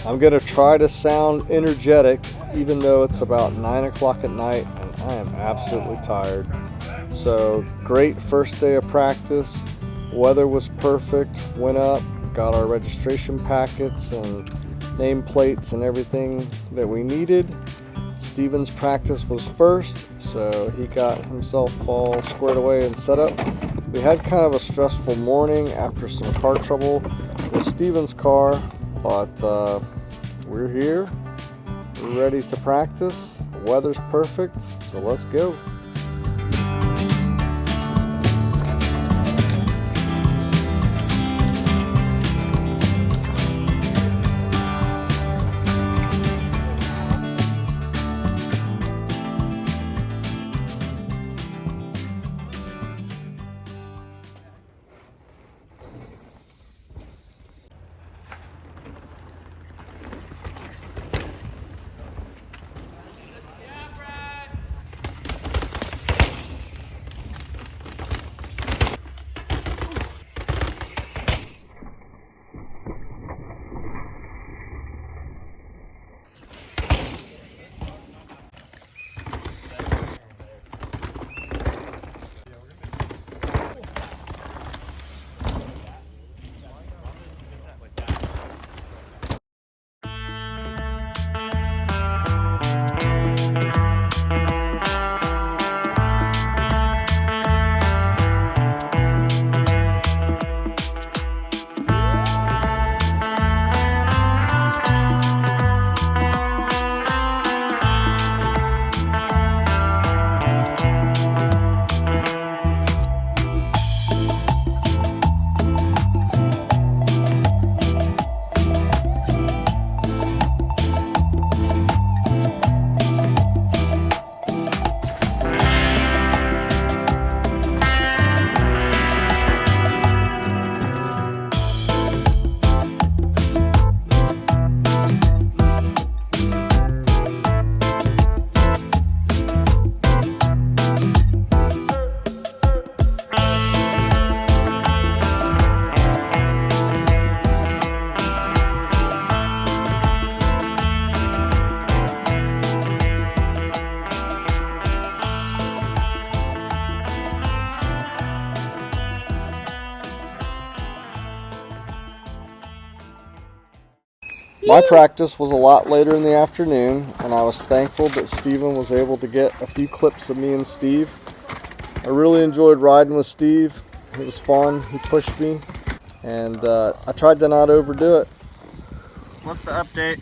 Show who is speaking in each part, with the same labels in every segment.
Speaker 1: I'm gonna try to sound energetic even though it's about 9 o'clock at night and I am absolutely tired. So great first day of practice. Weather was perfect. Went up, got our registration packets and nameplates and everything that we needed. Steven's practice was first, so he got himself all squared away and set up. We had kind of a stressful morning after some car trouble with Steven's car, but we're here. We're ready to practice. The weather's perfect, so let's go. My practice was a lot later in the afternoon, and I was thankful that Steven was able to get a few clips of me and Steve. I really enjoyed riding with Steve. It was fun. He pushed me, and I tried to not overdo it.
Speaker 2: What's the update?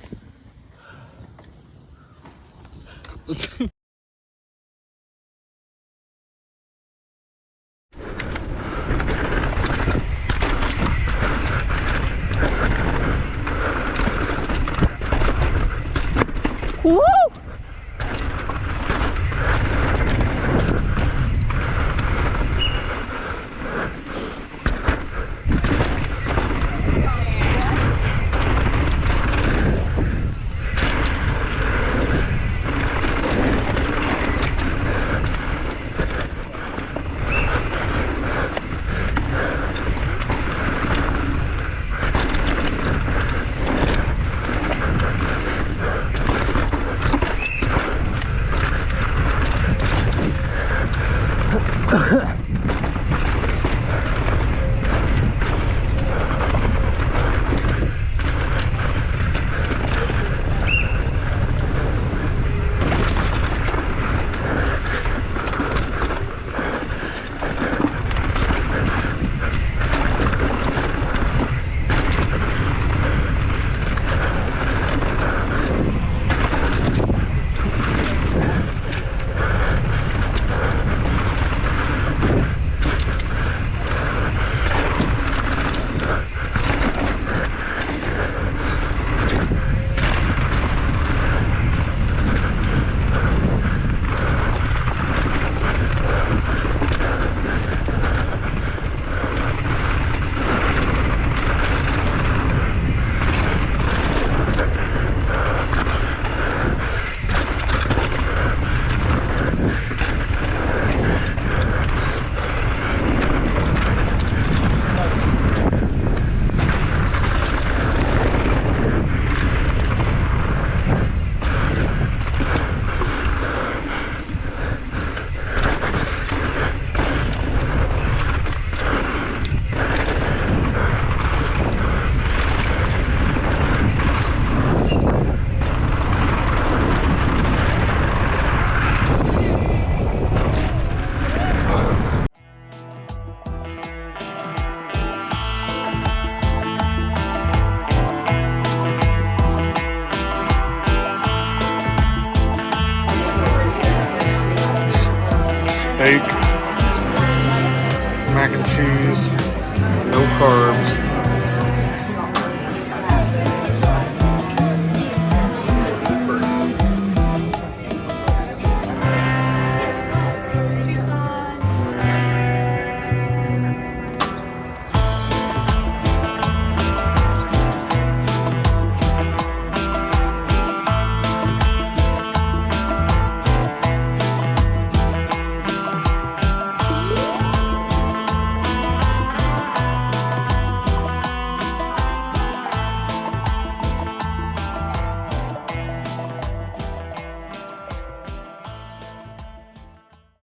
Speaker 3: Woo!
Speaker 1: steak, mac and cheese, no carbs.